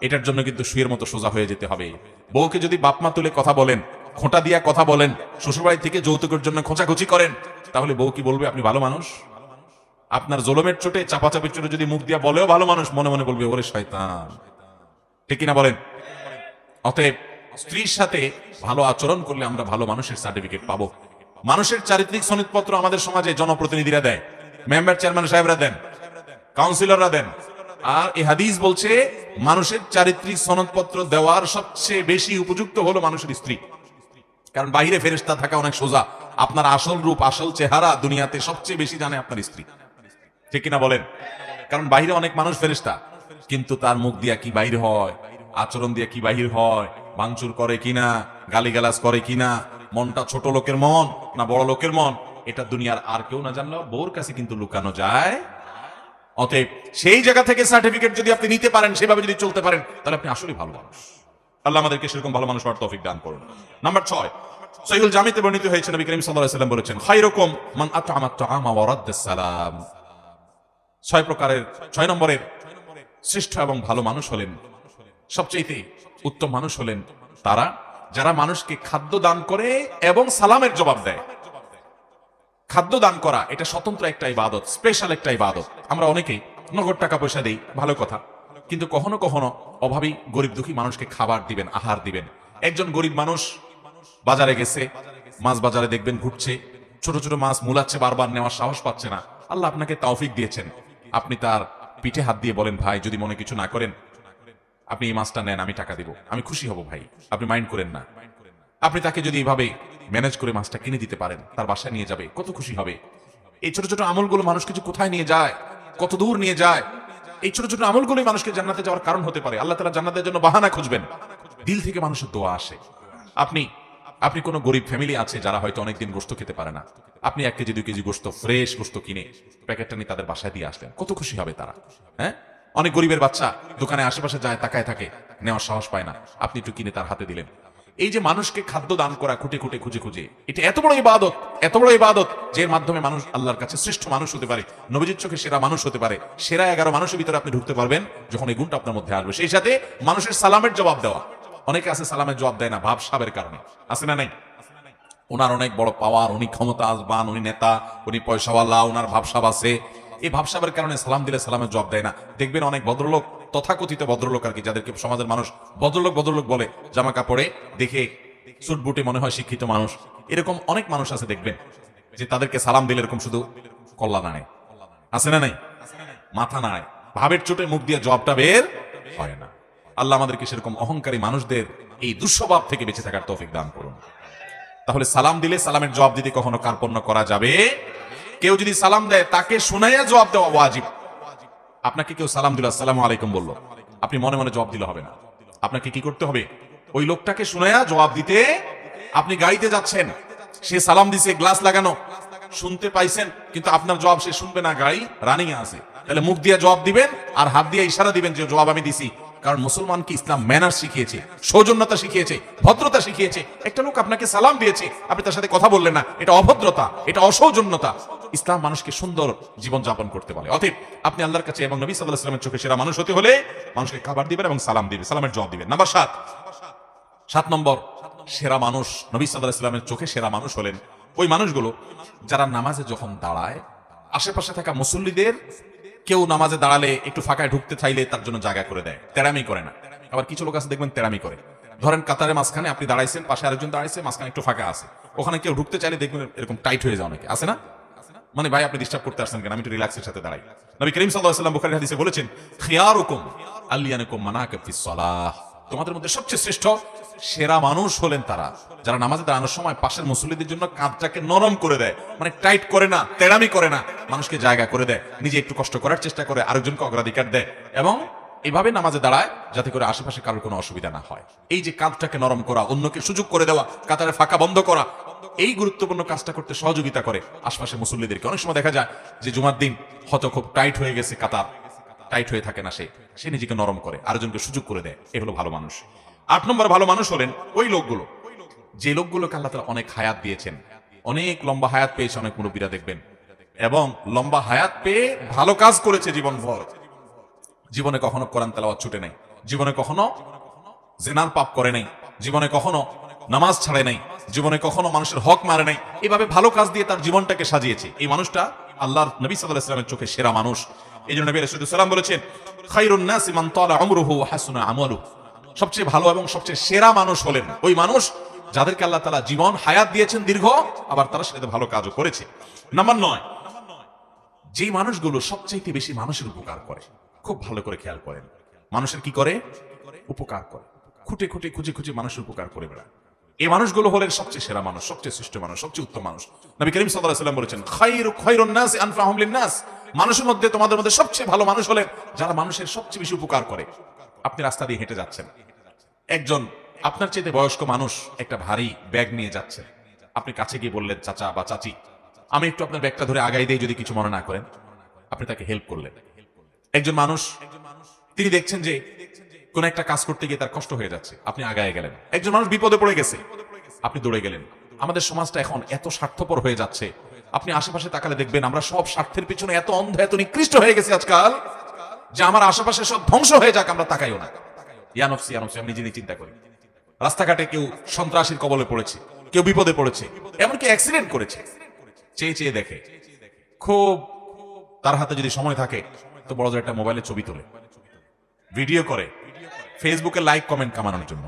S1: এটার জন্য কিন্তু শুয়ের মতো সোজা হয়ে যেতে হবে। বউকে যদি বাপমা তুলে কথা বলেন, খোঁটা দিয়া কথা বলেন, শ্বশুরবাড়ি থেকে যৌতুকের জন্য খোঁচাখুচি করেন, তাহলে বউ কি বলবে আপনি ভালো মানুষ? আপনার জলমের চোটে, চাপাচাপির চোটে যদি মুখ দিয়া বলেও ভালো মানুষ, মনে মনে বলবে ওরে শয়তান। ঠিক কিনা বলেন? অতএব স্ত্রীর সাথে ভালো আচরণ করলে আমরা ভালো মানুষের সার্টিফিকেট পাবো। মানুষের চারিত্রিক সনদপত্র আমাদের সমাজে জনপ্রতিনিধিরা দেয়, মেম্বার চেয়ারম্যান সাহেবরা দেন, কাউন্সিলররা দেন। আর এই হাদিস বলছে মানুষের চারিত্রিক সনদপত্র দেওয়ার সবচেয়ে বেশি উপযুক্ত হলো মানুষের স্ত্রী। কারণ বাইরে ফেরেশতা থাকা অনেক সোজা, আপনার আসল রূপ, আসল চেহারা দুনিয়াতে সবচেয়ে বেশি জানে আপনার স্ত্রী। ঠিক কিনা বলেন? কারণ বাইরে অনেক মানুষ ফেরেশতা, কিন্তু তার মুখ দিয়া কি বাইর হয়, আচরণ দিয়া কি বাহির হয়, ভাঙচুর করে কিনা, গালিগালাজ করে কিনা, মনটা ছোট লোকের মন না বড় লোকের মন, এটা দুনিয়ার আর কেউ না জানলেও বউর কাছে কিন্তু লুকানো যায়। অতএব সেই জায়গা থেকে সার্টিফিকেট যদি আপনি নিতে পারেন, সেভাবে যদি চলতে পারেন, তাহলে আপনি আসলে ভালো মানুষ। আল্লাহ আমাদেরকে সেরকম ভালো মানুষ হওয়ার তৌফিক দান করুন। নাম্বার 6, সহিহুল জামিতে বর্ণিত হয়েছে, নবী করিম সাল্লাল্লাহু আলাইহি ওয়াসাল্লাম বলেছেন, খায়রুকুম মান আত'আমা আত-তা'আমা ওয়া রাদ্দাস সালাম। ছয় নম্বরের শ্রেষ্ঠ এবং ভালো মানুষ হলেন, সবচেয়ে উত্তম মানুষ হলেন তারা যারা মানুষকে খাদ্য দান করে এবং সালামের জবাব দেয়। খাদ্য দান করা এটা স্বতন্ত্র একটা ইবাদত, স্পেশাল একটা ইবাদত। আমরা অনেকেই নগদ টাকা পয়সা দেই, ভালো কথা, কিন্তু কখনো কখনো অভাবী গরিব দুঃখী মানুষকে খাবার দিবেন, আহার দিবেন। একজন গরিব মানুষ বাজারে গেছে, মাছ বাজারে দেখবেন ঘুরছে, ছোট ছোট মাছ মুলাচ্ছে, বারবার নেওয়ার সাহস পাচ্ছে না। আল্লাহ আপনাকে তৌফিক দিয়েছেন, আপনি তার পিঠে হাত দিয়ে বলেন, ভাই যদি মনে কিছু না করেন আপনি এই মাছটা নেন, আমি টাকা দিব, আমি খুশি হব ভাই, আপনি মাইন্ড করেন না। আপনি তাকে যদি এইভাবে ম্যানেজ করে মাছটা কিনে দিতে পারেন, তার বাসায় নিয়ে যাবে, কত খুশি হবে। এই ছোট ছোট আমলগুলো মানুষকে যে কোথায় নিয়ে যায়, কত দূর নিয়ে যায়। এই ছোট ছোট আমলগুলোই মানুষকে জান্নাতে যাওয়ার কারণ হতে পারে। আল্লাহ তাআলা জান্নাতের জন্য বাহানা খুঁজবেন, দিল থেকে মানুষের দোয়া আসে। আপনি কোনো গরিব ফ্যামিলি আছে যারা হয়তো অনেকদিন গোশত খেতে পারে না, আপনি 1 কেজি 2 কেজি গোশত, ফ্রেশ গোশত কিনে প্যাকেটটা নিয়ে তাদের বাসায় দিয়ে আসলেন, কত খুশি হবে তারা। হ্যাঁ, অনেক গরিবের বাচ্চা দোকানে আশেপাশে যায়, তাকায় থাকে, নেওয়ার সাহস পায় না, আপনি একটু কিনে তার হাতে দিলেন। এই যে মানুষকে খাদ্য দান করা খুঁটে খুঁটে খুঁজে খুঁজে, এটা এত বড় ইবাদত, এত বড় ইবাদত, যে এর মাধ্যমে মানুষ আল্লাহর কাছে শ্রেষ্ঠ মানুষ হতে পারে, নবীজির চোখে সেরা মানুষ হতে পারে। সেরা 11 মানুষের ভিতরে আপনি ঢুকতে পারবেন যখন এই গুণটা আপনার মধ্যে আসবে। সেই সাথে মানুষের সালামের জবাব দেওয়া। অনেকে আছে সালামের জবাব দেয় না ভাবসাবের কারণে, আছে না নাই? ওনার অনেক বড় পাওয়ার, উনি ক্ষমতা আসবান, উনি নেতা, উনি পয়সাওয়ালা, ওনার ভাবসাব আছে, এই ভাবসাবের কারণে সালাম দিলে সালামের জবাব দেয় না। দেখবেন অনেক ভদ্রলোক, তথাকথিত ভদ্রলোক আর কি, যাদেরকে সমাজের মানুষ ভদ্রলোক ভদ্রলোক বলে, জামা কাপড়ে দেখে সুট বুটে মনে হয় শিক্ষিত মানুষ, এরকম অনেক মানুষ আছে দেখবেন যে তাদেরকে সালাম দিলে এরকম শুধু কল্লা নাড়ে, আছে না নাই? মাথা নাড়ে, ভাবের চোটে মুখ দিয়ে জবাবটা বের হয় না। আল্লাহ আমাদেরকে সেরকম অহংকারী মানুষদের এই দুঃস্বভাব থেকে বেঁচে থাকার তৌফিক দান করুন। তাহলে সালাম দিলে সালামের জবাব দিতে কখনো কার্পণ্য করা যাবে? কেউ যদি সালাম দেয় তাকে শুনাইয়া জবাব দেওয়া ওয়াজিব। আপনাকে কেউ সালাম দিল, আসসালামু আলাইকুম বলল, আপনি মনে মনে জবাব দিলে হবে না। আপনাকে কি করতে হবে? ওই লোকটাকে শুনাইয়া জবাব দিতে। আপনি গাড়িতে যাচ্ছেন, সে সালাম দিছে, গ্লাস লাগানো, শুনতে পাইছেন, কিন্তু আপনার জবাব সে শুনবে না, গাড়ি রানিং আছে, তাহলে মুখ দিয়ে জবাব দিবেন আর হাত দিয়ে ইশারা দিবেন যে জবাব আমি দিছি। কারণ মুসলমানকে ইসলাম ম্যানার শিখিয়েছে, সৌজন্যতা শিখিয়েছে, ভদ্রতা শিখিয়েছে। একটা লোক আপনাকে সালাম দিয়েছে, আপনি তার সাথে কথা বললেন না, এটা অভদ্রতা, এটা অসৌজন্যতা। ইসলাম মানুষকে সুন্দর জীবন যাপন করতে বলে। অতএব আপনি আল্লাহর কাছে এবং নবী সাল্লাল্লাহু আলাইহি ওয়াসাল্লামের চোখে সেরা মানুষ হতে হলে মানুষকে খাবার দিবেন এবং সালাম দিবেন, সালামের জবাব দিবেন। নাম্বার 7 নম্বর সেরা মানুষ, নবী সাল্লাল্লাহু আলাইহি ওয়াসাল্লামের চোখে সেরা মানুষ হলেন ওই মানুষগুলো যারা নামাজে যখন দাঁড়ায়, আশেপাশে থাকা মুসল্লিদের কেউ নামাজে দাঁড়ালে একটু ফাঁকায় ঢুকতে চাইলে তার জন্য জায়গা করে দেয়, তেরামি করে না। আবার কিছু লোক আছে দেখবেন তেরামি করে। ধরেন কাতারের মাঝখানে আপনি দাঁড়াইছেন, পাশে আরেকজন দাঁড়াইছে, মাঝখানে একটু ফাঁকা আছে, ওখানে কেউ ঢুকতে চাইলে দেখবেন এরকম টাইট হয়ে যায় অনেকে, আছে না? মানে ভাই আপনি ডিস্টার্ব করতে আসছেন কেন, আমি একটু রিল্যাক্সের সাথে দাঁড়াই। নবী করিম সাল্লাল্লাহু আলাইহি ওয়াসাল্লাম বুখারীর হাদিসে বলেছেন, খিয়ারুকুম আল্লিয়ানুকুম মানাকিব ফিস সালাহ, তোমাদের মধ্যে সবচেয়ে শ্রেষ্ঠ সেরা মানুষ হলেন তারা যারা নামাজে দাঁড়ানোর সময় পাশের মুসল্লিদের জন্য কাঁধটাকে নরম করে দেয়, মানে টাইট করে না, তেড়ামি করে না, মানুষকে জায়গা করে দেয়, নিজে একটু কষ্ট করার চেষ্টা করে, আরেকজনকে অগ্রাধিকার দেয়, এবং এভাবে নামাজে দাঁড়ায় যাতে করে আশেপাশে কারোর কোনো অসুবিধা না হয়। এই যে কাঁধটাকে নরম করা, অন্যকে সুযোগ করে দেওয়া, কাতারে ফাঁকা বন্ধ করা, এই গুরুত্বপূর্ণ কাজটা করতে সহযোগিতা করে আশপাশে মুসল্লিদেরকে। অনেক সময় দেখা যায় যে জুমার দিন হয়তো খুব টাইট হয়ে গেছে, কাতার টাইট হয়ে থাকে না, সে নিজেকে নরম করে, আরেকজনকে সুযোগ করে দেয়, এ হলো ভালো মানুষ। 8 নম্বর ভালো মানুষ হলেন ওই লোকগুলো যে লোকগুলোকে আল্লাহ তাআলা অনেক হায়াত দিয়েছেন, অনেক লম্বা হায়াত পেয়েছে অনেক মুরব্বীরা দেখবেন, এবং লম্বা হায়াত পেয়ে ভালো কাজ করেছে জীবনভর, জীবনে কখনো কোরআন তেলাওয়াত ছুটে নাই, জীবনে কখনো জিনার পাপ করে নাই, জীবনে কখনো নামাজ ছাড়ে নাই, জীবনে কখনো মানুষের হক মারে নাই, এভাবে ভালো কাজ দিয়ে তার জীবনটাকে সাজিয়েছে। এই মানুষটা আল্লাহর নবী সাল্লাল্লাহু আলাইহি ওয়াসাল্লামের চোখে সেরা মানুষ। এই জন্য নবী রাসূলুল্লাহ সাল্লাল্লাহু আলাইহি ওয়াসাল্লাম বলেছেন, খায়রুন নাসি মান তালা উমরুহু ওয়া হাসুনা আমালুহু, সবচেয়ে ভালো এবং সবচেয়ে সেরা মানুষ হলেন ওই মানুষ যাদেরকে আল্লাহ তাআলা জীবন হায়াত দিয়েছেন দীর্ঘ, আবার তারা সেটাতে ভালো কাজও করেছে। নাম্বার 9, যে মানুষগুলো সবচেয়ে বেশি মানুষের উপকার করে, খুব ভালো করে খেয়াল করেন, মানুষের কি করে? উপকার করে, খুঁটে খুঁটে খুঁজে খুঁজে মানুষের উপকার করে বেড়ায়। এই মানুষগুলো হলেন সবচেয়ে সেরা মানুষ, সবচেয়ে শ্রেষ্ঠ মানুষ, সবচেয়ে উত্তম মানুষ। নবী করিম সাল্লাল্লাহু আলাইহি ওয়াসাল্লাম বলেছেন, খায়রুন নাস আনফাহুম লিন-নাস, মানুষের মধ্যে তোমাদের মধ্যে সবচেয়ে ভালো মানুষ হলেন যারা মানুষের সবচেয়ে বেশি উপকার করে। আপনি রাস্তা দিয়ে হেঁটে যাচ্ছেন, একজন আপনার চেয়ে বয়স্ক মানুষ একটা ভারী ব্যাগ নিয়ে যাচ্ছে, আপনি কাছে গিয়ে বললেন, চাচা বা চাচি আমি একটু আপনার ব্যাগটা ধরে আগাই দেই, যদি কিছু মনে না করেন। আপনি তাকে হেল্প করলেন। একজন মানুষ তিনি দেখছেন যে কোন একটা কাজ করতে গিয়ে তার কষ্ট হয়ে যাচ্ছে, আপনি আগায় গেলেন। একজন মানুষ বিপদে পড়ে গেছে, আপনি দৌড়ে গেলেন। আমাদের সমাজটা এখন এত স্বার্থপর হয়ে যাচ্ছে, আপনি আশেপাশে তাকালে দেখবেন আমরা সব স্বার্থের পিছনে এত অন্ধ এত নিকৃষ্ট হয়ে গেছে আজকাল যে আমার আশেপাশে সব ধ্বংস হয়ে যাক আমরা তাকাইও না। ইয়ানফসি ইয়ানফসি আমি নিজে চিন্তা করি। রাস্তাঘাটে কেউ সন্ত্রাসীর কবলে পড়েছে, কেউ বিপদে পড়েছে, এমনকি অ্যাক্সিডেন্ট করেছে, চেয়ে চেয়ে দেখে। খুব তার হাতে যদি সময় থাকে তো বড় একটা মোবাইলে ছবি তোলে, ভিডিও করে, ফেসবুকে লাইক কমেন্ট কামানোর জন্য।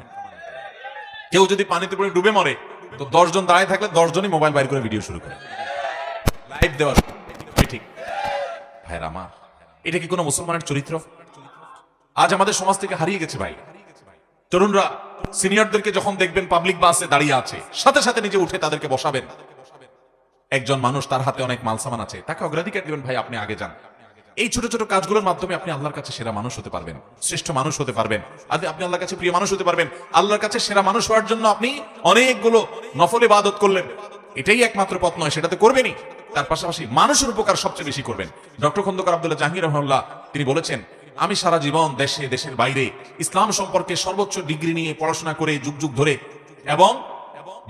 S1: কেউ যদি পানিতে পড়ে ডুবে মরে তো 10 জন দাঁড়ায় থাকলে 10 জনই মোবাইল বাইর করে ভিডিও শুরু করে লাইভ দেওয়ার। ঠিক ভাইরা আমার, এটা কি কোনো মুসলমানের চরিত্র? আজ আমাদের সমাজ থেকে হারিয়ে গেছে ভাই। তরুণরা সিনিয়রদেরকে যখন দেখবেন পাবলিক বাসে দাঁড়িয়ে আছে, সাথে সাথে নিজে উঠে তাদেরকে বসাবেন। একজন মানুষ তার হাতে অনেক মালসামান আছে, তাকে অগ্রাধিকার দিবেন, ভাই আপনি আগে যান। এই ছোট ছোট কাজগুলোর মাধ্যমে আপনি আল্লাহর কাছে সেরা মানুষ হতে পারবেন, শ্রেষ্ঠ মানুষ হতে পারবেন। আপনি আল্লাহর কাছে প্রিয় মানুষ হতে পারবেন। আল্লাহর কাছে সেরা মানুষ হওয়ার জন্য আপনি অনেকগুলো নফল ইবাদত করলেন, এটাই একমাত্র পথ নয়, সেটাতে করবেনই। তার পাশাপাশি মানুষের উপকার সবচেয়ে বেশি করবেন। ডক্টর খন্দকার আব্দুল্লাহ জাহাঙ্গীর রহমানুল্লাহ তিনি বলেছেন, আমি সারা জীবন দেশে দেশের বাইরে ইসলাম সম্পর্কে সর্বোচ্চ ডিগ্রি নিয়ে পড়াশোনা করে যুগ যুগ ধরে এবং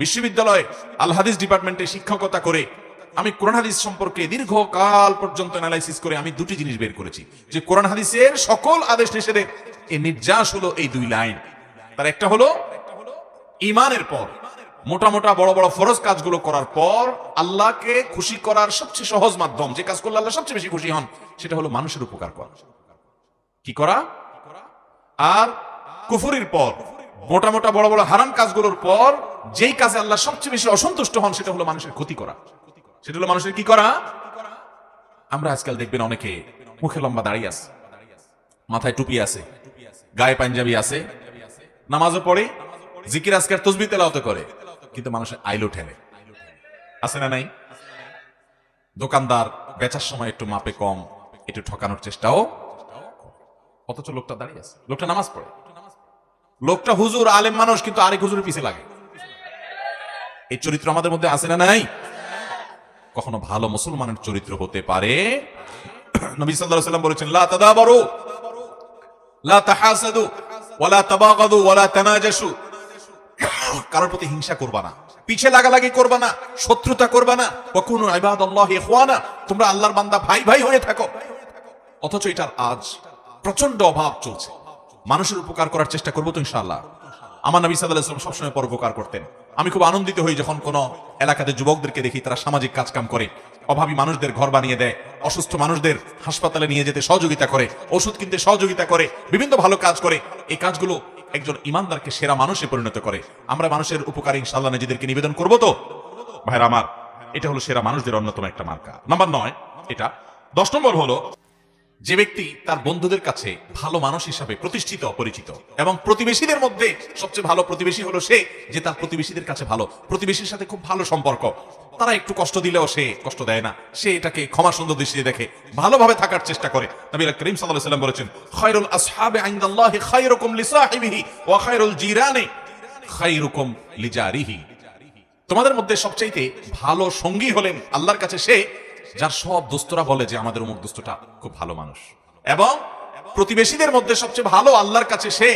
S1: বিশ্ববিদ্যালয়ে আল হাদিস ডিপার্টমেন্টে শিক্ষকতা করে আমি কোরআন হাদিস সম্পর্কে দীর্ঘকাল পর্যন্ত অ্যানালাইসিস করে আমি দুটি জিনিস বের করেছি, যে কোরআন হাদিসের সকল আদেশ নিষেধের এই নির্যাস হলো এই দুই লাইন। তার একটা হলো ঈমানের পর মোটা মোটা বড় বড় ফরজ কাজগুলো করার পর আল্লাহকে খুশি করার সবচেয়ে সহজ মাধ্যম, যে কাজ করলে আল্লাহ সবচেয়ে বেশি খুশি হন, সেটা হলো মানুষের উপকার করা। কি করা? আর কুফরির পর মোটা মোটা বড় বড় হারাম কাজগুলোর পর যেই কাজে আল্লাহ সবচেয়ে বেশি অসন্তুষ্ট হন, সেটা হলো মানুষের ক্ষতি করা। সেটা হলো মানুষের কি করা? আমরা আজকাল দেখবেন অনেকে মুখে লম্বা দাড়ি আছে, মাথায় টুপি আছে, গায়ে পাঞ্জাবি আছে, নামাজও পড়ে, জিকির আজকার তসবিহ তেলাওয়াত করে, কিন্তু মানুষের আইলো ঠেলে। আছে না নাই? দোকানদার বেচার সময় একটু মাপে কম, একটু ঠকানোর চেষ্টাও, অথচ লোকটা দাঁড়িয়ে আছে, লোকটা নামাজ পড়ে, লোকটা হুজুর আলেম মানুষ, কিন্তু আরেক হুজুরের পিছে লাগে। এই চরিত্র আমাদের মধ্যে আছে না নাই? কখনো ভালো মুসলমানের চরিত্র হতে পারে? নবী সাল্লাল্লাহু আলাইহি ওয়াসাল্লাম বলেছেন, লা তাদাবারু লা তাহাসাদু ওয়ালা তাবাগাদু ওয়ালা তানাজাসু। কারোর প্রতি হিংসা করবা না, পিছে লাগালাগি করবা না, শত্রুতা করবা না। ওয়া কুনু ইবাদাল্লাহি ইখওয়ানা, তোমরা আল্লাহর বান্দা ভাই ভাই হয়ে থাকো। অথচ এটার আজ প্রচন্ড অভাব চলছে। মানুষের উপকার করার চেষ্টা করবো তো ইনশাআল্লাহ। আমার নবী সাল্লাল্লাহু আলাইহি ওয়াসাল্লাম সবসময় পরোপকার করতেন। আমি খুব আনন্দিত হই যখন কোনো এলাকাতে যুবকদেরকে দেখি তারা সামাজিক কাজকাম করে, অভাবী মানুষদের ঘর বানিয়ে দেয়, অসুস্থ মানুষদের হাসপাতালে নিয়ে যেতে সহযোগিতা করে, ওষুধ কিনতে সহযোগিতা করে, বিভিন্ন ভালো কাজ করে। এই কাজগুলো একজন ইমানদারকে সেরা মানুষে পরিণত করে। আমরা মানুষের উপকারে ইনশাআল্লাহ নিজেদেরকে নিবেদন করবো তো ভাইরা আমার। এটা হলো সেরা মানুষদের অন্যতম একটা মার্কা। নাম্বার 9 এটা। 10 নম্বর হলো যে ব্যক্তি তার বন্ধুদের কাছে ভালো মানুষ হিসাবে প্রতিষ্ঠিত পরিচিত, এবং প্রতিবেশীদের মধ্যে সবচেয়ে ভালো প্রতিবেশী হলো সে যে তার প্রতিবেশীদের কাছে ভালো, প্রতিবেশীর সাথে খুব ভালো সম্পর্ক, তারা একটু কষ্ট দিলেও সে কষ্ট দেয় না, সে এটাকে ক্ষমা সুন্দর দৃষ্টিতে দেখে, ভালোভাবে থাকার চেষ্টা করে। নবী করিম সাল্লাল্লাহু আলাইহি ওয়াসাল্লাম বলেছেন, খায়রুল আসহাবি ইনদাল্লাহি খায়রুকুম লিসাহিবিহি ওয়া খায়রুল জিরানি খায়রুকুম লিজারিহি। তোমাদের মধ্যে সবচাইতে ভালো সঙ্গী হলেন আল্লাহর কাছে সে যার সব দোস্তরা বলে যে আমাদের অমুক দোস্তটা খুব ভালো মানুষ, এবং প্রতিবেশীদের মধ্যে সবচেয়ে ভালো আল্লাহর কাছে সে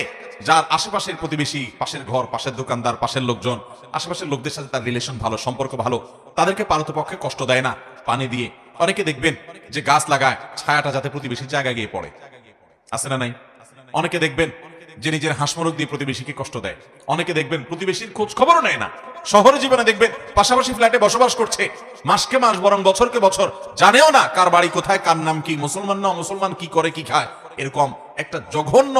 S1: যার আশেপাশের প্রতিবেশী, পাশের ঘর, পাশের দোকানদার, পাশের লোকজন, আশেপাশের লোকদের সাথে তার রিলেশন ভালো, সম্পর্ক ভালো, তাদেরকে পারতপক্ষে কষ্ট দেয় না, পানি দিয়ে। অনেকে দেখবেন যে গাছ লাগায় ছায়াটা যাতে প্রতিবেশীর জায়গায় গিয়ে পড়ে, আছে না নাই? অনেকে দেখবেন যে নিজের হাঁসমরক দিয়ে প্রতিবেশীকে কষ্ট দেয়। অনেকে দেখবেন প্রতিবেশীর খোঁজ খবরও নেয় না। শহরে জীবনে দেখবেন পাশাপাশি ফ্ল্যাটে বসবাস করছে, মাসকে মাস বরং বছরকে বছর জানেও না কার বাড়ি কোথায়, কার নাম কি, মুসলমান না মুসলমান, কি করে কি খায়। এরকম একটা জঘন্য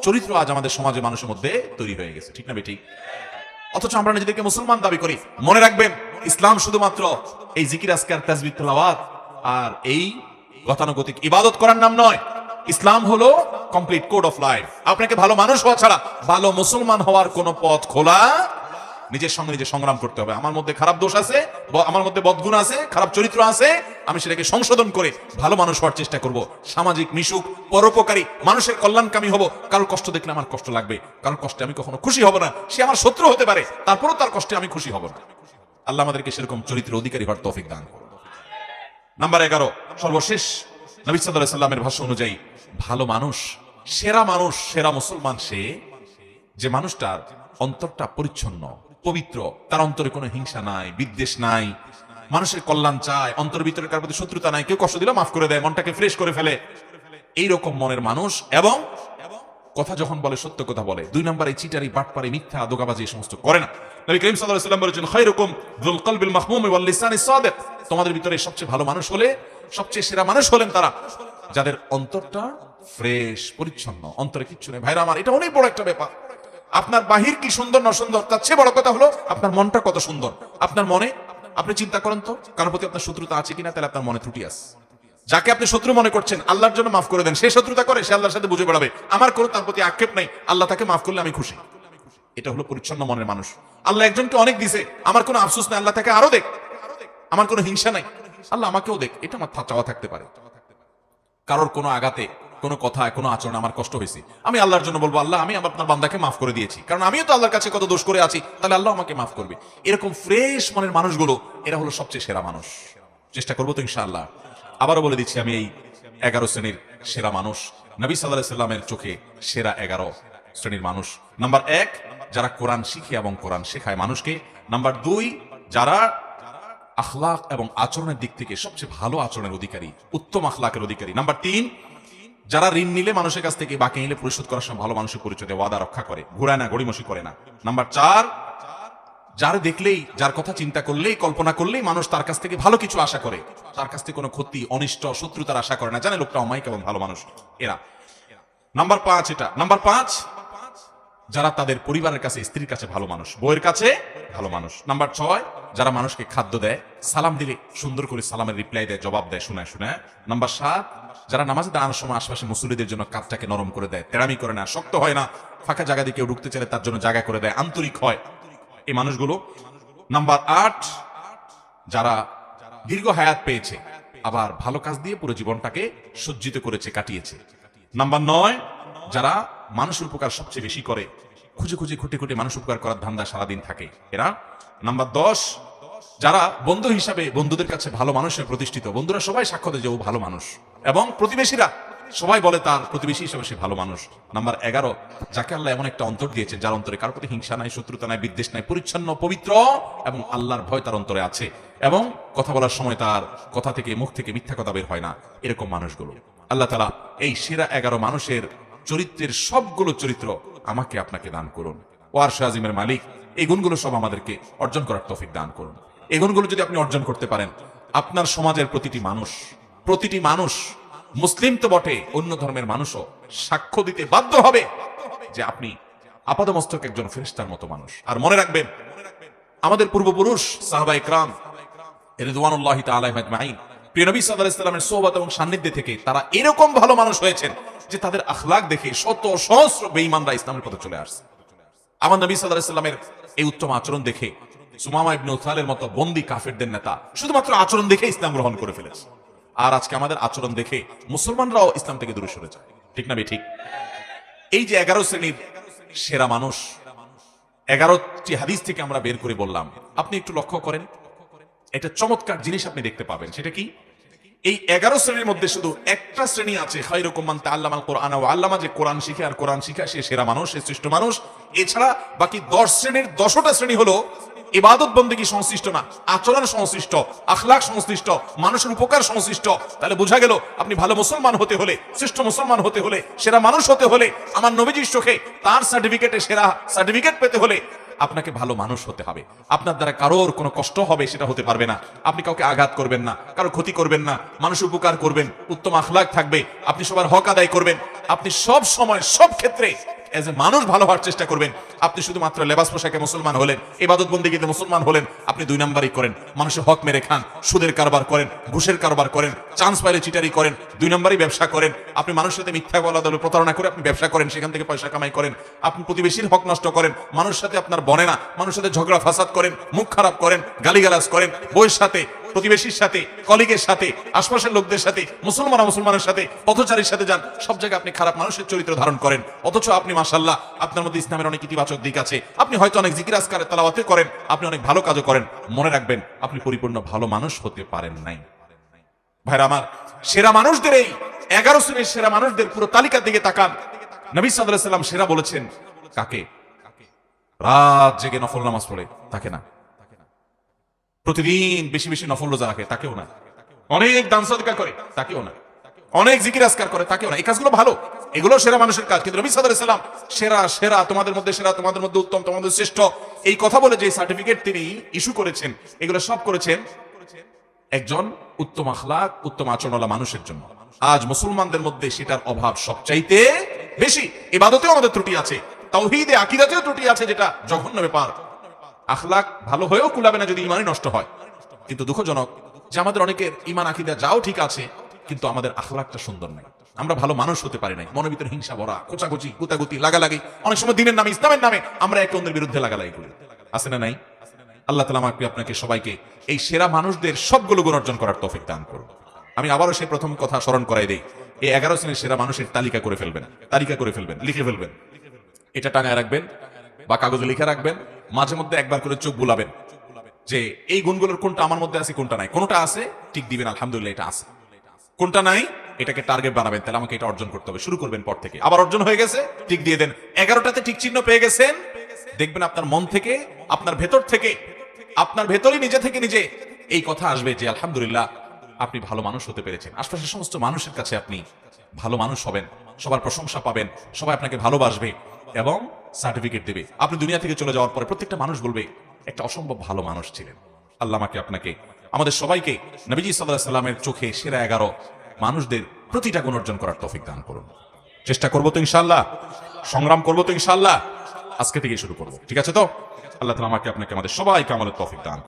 S1: চরিত্র আজ আমাদের সমাজে মানুষের মধ্যে তৈরি হয়ে গেছে, ঠিক না বেঠিক? অথচ আমরা নিজেদেরকে মুসলমান দাবি করি। মনে রাখবেন, ইসলাম শুধুমাত্র এই জিকির আজকার তাসবিহ তেলাওয়াত আর এই গতানুগতিক ইবাদত করার নাম নয়। ইসলাম হলো কমপ্লিট কোড অফ লাইফ। আপনাকে ভালো মানুষ হওয়া ছাড়া ভালো মুসলমান হওয়ার কোনো পথ খোলা, নিজের সঙ্গে নিজে সংগ্রাম করতে হবে। আমার মধ্যে খারাপ দোষ আছে, আমার মধ্যে বদগুণ আছে, খারাপ চরিত্র আছে, আমি সেটাকে সংশোধন করে ভালো মানুষ হওয়ার চেষ্টা করব। সামাজিক মিশুক, পরোপকারী, মানুষের কল্যাণকামী হব। কারোর কষ্ট দেখলে আমার কষ্ট লাগবে, কারোর কষ্টে আমি কখনো খুশি হব না। সে আমার শত্রু হতে পারে, তারপরও তার কষ্টে আমি খুশি হব না। আল্লাহ আমাদেরকে সেরকম চরিত্রের অধিকারী হওয়ার তৌফিক দান করুন। নাম্বার 11, সর্বশেষ, নবী সাল্লাল্লাহু আলাইহি ওয়াসাল্লামের ভাষ্য অনুযায়ী ভালো মানুষ, সেরা মানুষ, সেরা মুসলমান সে যে মানুষটার অন্তরটা পরিচ্ছন্ন, পবিত্র, তার অন্তরে কোনো হিংসা নাই, বিদ্বেষ নাই, মানুষের কল্যাণ চায়, অন্তর ভিতরে কার প্রতি শত্রুতা নাই, কেউ কষ্ট দিলে মাফ করে দেয়, মনটাকে ফ্রেশ করে ফেলে, এইরকম মনের মানুষ। এবং কথা যখন বলে সত্য কথা বলে। 2 নম্বরে চিটারি, বাটপারি, মিথ্যা, দোগাবাজি এই সমস্ত করে না। নবী করিম সাল্লাল্লাহু আলাইহি ওয়াসাল্লাম বলেছেন, খায়রুকুম যুল কলবিল মাহমুম ওয়াল লিসানিস সাদিক। তোমাদের ভিতরে সবচেয়ে ভালো মানুষ হলে, সবচেয়ে সেরা মানুষ হলেন তারা যাদের অন্তরটা ফ্রেশ, পরিচ্ছন্ন, অন্তরে কিচ্ছু নেই। ভাইরা আমার, এটা অনেক বড় একটা ব্যাপার। আপনার বাহির কি সুন্দর না সুন্দর, তার চেয়ে বড় কথা হলো আপনার মনটা কত সুন্দর। আপনার মনে, আপনি চিন্তা করেন তো, কারোর প্রতি আপনার শত্রুতা আছে কিনা, তাহলে আপনার মনে ত্রুটি আছে। যাকে আপনি শত্রু মনে করছেন, আল্লাহর জন্য মাফ করে দেন। সে শত্রুতা করে, সে আল্লাহর সাথে বুঝে বেড়াবে, আমার কোনো তার প্রতি আক্ষেপ নাই, আল্লাহ তাকে মাফ করলে আমি খুশি। এটা হলো পরিচ্ছন্ন মনের মানুষ। আল্লাহ একজনকে অনেক দিছে, আমার কোনো আফসোস নাই, আল্লাহ তাকে আরো দেখ, আমার কোনো হিংসা নাই, আল্লাহ আমাকেও দেখ, এটা আমার চাওয়া থাকতে পারে। কারোর কোনো আঘাতে, কোনো কথায়, কোনো আচরণ আমার কষ্ট হয়েছে, আমি আল্লাহর জন্য বলবো, আল্লাহ আমি আপনার বান্দাকে মাফ করে দিয়েছি, কারণ আমিও তো আল্লাহর কাছে কত দোষ করে আছি, তাহলে আল্লাহ আমাকে মাফ করবে। এরকম ফ্রেশ মনের মানুষগুলো, এরা হলো সবচেয়ে সেরা মানুষ। চেষ্টা করবো তো ইনশাআল্লাহ। আবারও বলে দিচ্ছি, আমি এই 11 শ্রেণীর সেরা মানুষ, নবী সাল্লাল্লাহু আলাইহি সাল্লামের চোখে সেরা 11 শ্রেণীর মানুষ। নাম্বার 1, যারা কোরআন শিখে এবং কোরআন শেখায় মানুষকে। নাম্বার 2, যারা আখলাক এবং আচরণের দিক থেকে সবচেয়ে ভালো আচরণের অধিকারী, উত্তম আখলাকের অধিকারী। নাম্বার 3, যারা ঋণ নিলে মানুষের কাছ থেকে, বাকি নিলে পরিশোধ করার সময় ভালো মানুষের পরিচয় দেয়, ওয়াদা রক্ষা করে, ঘুরায় না, গড়িমসি করে না। নাম্বার 4, যার দেখলেই, যার কথা চিন্তা করলেই, কল্পনা করলেই মানুষ তার কাছ থেকে ভালো কিছু আশা করে, তার কাছ থেকে কোনো ক্ষতি, অনিষ্ট, শত্রুতার আশা করে না, জানে লোকটা অমায়িক এবং ভালো মানুষ। এরা নাম্বার 5। এটা নাম্বার 5, যারা তাদের পরিবারের কাছে, স্ত্রীর কাছে ভালো মানুষ, বউয়ের কাছে ভালো মানুষ। নাম্বার 6, যারা মানুষকে খাদ্য দেয়, সালাম দিলে সুন্দর করে সালামের রিপ্লাই দেয়, জবাব দেয় শোনায় শোনায়। নাম্বার 7, যারা নামাজে দাঁড়ানোর সময় আশপাশে মুসল্লিদের জন্য কাজটাকে নরম করে দেয়, তেরামি করে না, শক্ত হয় না, ফাঁকা জায়গা দিয়ে কেউ ঢুকতে চাইলে তার জন্য জায়গা করে দেয়, আন্তরিক হয়, এই মানুষগুলো। নাম্বার 8, যারা দীর্ঘ হায়াত পেয়েছে, আবার ভালো কাজ দিয়ে পুরো জীবনটাকে সজ্জিত করেছে, কাটিয়েছে। নাম্বার 9, যারা মানুষের উপকার সবচেয়ে বেশি করে, খুঁজে খুঁজে খুঁটে খুঁটে মানুষ উপকার করার ধান্দা সারাদিন থাকে এরা। নাম্বার 10, যারা বন্ধু হিসাবে বন্ধুদের কাছে ভালো মানুষের প্রতিষ্ঠিত, বন্ধুরা সবাই সাক্ষ্য দেয় যে ও ভালো মানুষ, এবং প্রতিবেশীরা সবাই বলে তার প্রতিবেশী হিসেবে সে ভালো মানুষ। নাম্বার 11, যাকে আল্লাহ এমন একটা অন্তর দিয়েছে, যার অন্তরে কারোর প্রতি হিংসা নাই, শত্রুতা নাই, বিদ্বেষ নাই, পরিচ্ছন্ন, পবিত্র এবং আল্লাহর ভয় তার অন্তরে আছে, এবং কথা বলার সময় তার কথা থেকে, মুখ থেকে মিথ্যা কথা বের হয় না। এরকম মানুষগুলো আল্লাহ তাআলা এই সেরা 11 মানুষের চরিত্রের সবগুলো চরিত্র আমাকে আপনাকে দান করুন। ও আরশে আজিমের মালিক, এই গুণগুলো সব আমাদেরকে অর্জন করার তৌফিক দান করুন। এই গুণগুলো যদি আপনি অর্জন করতে পারেন, আপনার সমাজের প্রতিটি মানুষ মুসলিম তো বটে, অন্য ধর্মের মানুষও সাক্ষ্য দিতে বাধ্য হবে যে আপনি আপাদমস্তক একজন ফেরেশতার মতো মানুষ। আর মনে রাখবেন, আমাদের পূর্বপুরুষ সাহাবায়ে কেরাম রিদওয়ানুল্লাহি তাআলা আজমাইন, প্রিয় নবী সাল্লাল্লাহু আলাইহি ওয়াসাল্লামের সোহবত এবং সান্নিধ্যে থেকে তারা এরকম ভালো মানুষ হয়েছেন যে তাদের আখলাক দেখে শত সহস্র বেঈমানরা ইসলামের পথে চলে আসছে। আমার নবী সাল্লাল্লাহু আলাইহি ওয়াসাল্লামের এই উত্তম আচরণ দেখে সুমামা ইবনে উসালের মতো বন্দী কাফেরদের নেতা শুধুমাত্র আচরণ দেখে ইসলাম গ্রহণ করে ফেলেছে। আর আজকে আমাদের আচরণ দেখে মুসলমানরাও ইসলাম থেকে দূরে সরে যায়, ঠিক না ঠিক? এই যে 11 শ্রেণীর সেরা মানুষ, 11টি হাদিস থেকে আমরা বের করে বললাম, আপনি একটু লক্ষ্য করেন, একটা চমৎকার জিনিস আপনি দেখতে পাবেন। সেটা কি? এই 11 শ্রেণীর মধ্যে শুধু একটা শ্রেণী আছে, খায়রুকুম মান তাআল্লামাল কুরআনা ওয়া আল্লামা, যে কোরআন শিখে আর কোরআন শিখায়, সে সেরা মানুষ, সে শ্রেষ্ঠ মানুষ। এছাড়া বাকি 10 শ্রেণীর 10টা শ্রেণী হলো ইবাদত বন্দেগী সংশ্লিষ্ট না, আচরণ সংশ্লিষ্ট, আখলাক সংশ্লিষ্ট, মানুষের উপকার সংশ্লিষ্ট। তাহলে বোঝা গেল, আপনি ভালো মুসলমান হতে হলে, শ্রেষ্ঠ মুসলমান হতে হলে, সেরা মানুষ হতে হলে, আমার নবীজির চোখে তার সার্টিফিকেটে সেরা সার্টিফিকেট পেতে হলে আপনাকে ভালো মানুষ হতে হবে। আপনার দ্বারা কারোর কোনো কষ্ট হবে সেটা হতে পারবে না, আপনি কাউকে আঘাত করবেন না, কারো ক্ষতি করবেন না, মানুষের উপকার করবেন, উত্তম আখলাক থাকবে, আপনি সবার হক আদায় করবেন, আপনি সব সময় সব ক্ষেত্রে এজ এ মানুষ ভালো হওয়ার চেষ্টা করবেন। আপনি শুধুমাত্র লেবাস পোশাকে মুসলমান হলেন, ইবাদত বন্দেগীতে মুসলমান হলেন, আপনি 2 নাম্বারই করেন, মানুষের হক মেরে খান, সুদের কারবার করেন, ঘুষের কারবার করেন, চান্স পাইলে চিটারি করেন, 2 নাম্বারই ব্যবসা করেন, আপনি মানুষের সাথে মিথ্যা বলা দলে প্রতারণা করে আপনি ব্যবসা করেন, সেখান থেকে পয়সা কামাই করেন, আপনি প্রতিবেশীর হক নষ্ট করেন, মানুষের সাথে আপনার বনে না, মানুষের সাথে ঝগড়া ফাসাদ করেন, মুখ খারাপ করেন, গালিগালাজ করেন, বউয়ের সাথে, প্রতিবেশীর সাথে, কলিগের সাথে, আশপাশের লোকদের সাথে, মুসলমানের সাথে, পথচারীর সাথে যান, সব জায়গায় আপনি খারাপ মানুষের চরিত্র ধারণ করেন। অথচ আপনি মাশাআল্লাহ, আপনার মধ্যে ইসলামের অনেক ইতিবাচক দিক আছে, আপনি হয়তো অনেক জিকির আজকার তেলাওয়াতও করেন, আপনি অনেক ভালো কাজও করেন। মনে রাখবেন, আপনি পরিপূর্ণ ভালো মানুষ হতে পারেন নাই। ভাইরা আমার, সেরা মানুষদের, এই 11 শ্রেণীর সেরা মানুষদের পুরো তালিকার দিকে তাকান। নবী সাল্লাল্লাহু আলাইহি ওয়াসাল্লাম সেরা বলেছেন কাকে? রাত জেগে নফল নামাজ পড়ে তাকে না, প্রতিদিন বেশি বেশি নফল রোজা রাখে, তাকেও না। অনেক দান সদকা করে, তাকেও না। অনেক জিকির আজকার করে, তাকেও না। এই কাজগুলো ভালো, এগুলো সেরা মানুষের কাজ। কিন্তু নবী সাল্লাল্লাহু আলাইহি সাল্লাম সেরা সেরা, তোমাদের মধ্যে সেরা, তোমাদের মধ্যে উত্তম, তোমাদের শ্রেষ্ঠ, এই কথা বলে যে সার্টিফিকেট তিনি ইস্যু করেছেন, এগুলো সব করেছেন একজন উত্তম আখলাক, উত্তম আচরণওয়ালা মানুষের জন্য। আজ মুসলমানদের মধ্যে সেটার অভাব সবচাইতে বেশি। ইবাদতেও আমাদের ত্রুটি আছে, তাওহীদে আকীদাতেও ত্রুটি আছে, যেটা জঘন্য ব্যাপার। আখলাক ভালো হয়েও কুলাবে না যদি ইমানই নষ্ট হয়। কিন্তু দুঃখজনক যে আমাদের অনেকের ইমান আকীদা যাও ঠিক আছে, কিন্তু আমাদের আখলাকটা সুন্দর নাই। আমরা ভালো মানুষ হতে পারি নাই, মনের ভিতরে হিংসা ভরা, খোঁচাখুচি, গুতাগুতি, লাগালাগি, অনেক সময় দিনের নামে, ইসলামের নামে আমরা একে অন্যের বিরুদ্ধে লাগালাগি করি। আছে না নাই? আল্লাহ তাআলা আমাকে আপনাকে সবাইকে এই সেরা মানুষদের সবগুলো গুণ অর্জন করার তৌফিক দান করুন। আমি আবারও সেই প্রথম কথা স্মরণ করাই দেই, এই 11 শ্রেণীর সেরা মানুষের তালিকা করে ফেলবেন, তালিকা করে ফেলবেন, লিখে ফেলবেন। এটা টাঙায় রাখবেন বা কাগজে লিখে রাখবেন। মাঝে মধ্যে একবার করে চোখ বুলাবেন যে এই গুণগুলোর কোনটা আমার মধ্যে আছে, কোনটা নাই। কোনটা আছে ঠিক দিবেন, আলহামদুলিল্লাহ এটা আছে। কোনটা নাই এটাকে টার্গেট বানাবেন, তাহলে আমাকে এটা অর্জন করতে হবে। শুরু করবেন পর থেকে। আবার অর্জন হয়ে গেছে, টিক দিয়ে দেন। 11টাতে টিক চিহ্ন পেয়ে গেছেন, দেখবেন আপনার মন থেকে, আপনার ভেতর থেকে, আপনার ভেতরই নিজে থেকে নিজে এই কথা আসবে যে আলহামদুলিল্লাহ আপনি ভালো মানুষ হতে পেরেছেন। আশপাশের সমস্ত মানুষের কাছে আপনি ভালো মানুষ হবেন, সবার প্রশংসা পাবেন, সবাই আপনাকে ভালোবাসবে এবং সার্টিফিকেট দেবে। আপনি দুনিয়া থেকে চলে যাওয়ার পরে প্রত্যেকটা মানুষ বলবে একটা অসম্ভব ভালো মানুষ ছিলেন। আল্লাহ আমাকে আপনাকে, আমাদের সবাইকে নবীজি সাল্লাল্লাহু আলাইহি সাল্লামের চোখে সেরা 11 মানুষদের প্রতিটা গুণ অর্জন করার তৌফিক দান করুন। চেষ্টা করবো তো ইনশাআল্লাহ, সংগ্রাম করবো তো ইনশাআল্লাহ। আজকে থেকে শুরু করবো, ঠিক আছে তো? আল্লাহ তাআলা আমাকে আপনাকে, আমাদের সবাইকে আমলের তৌফিক দান।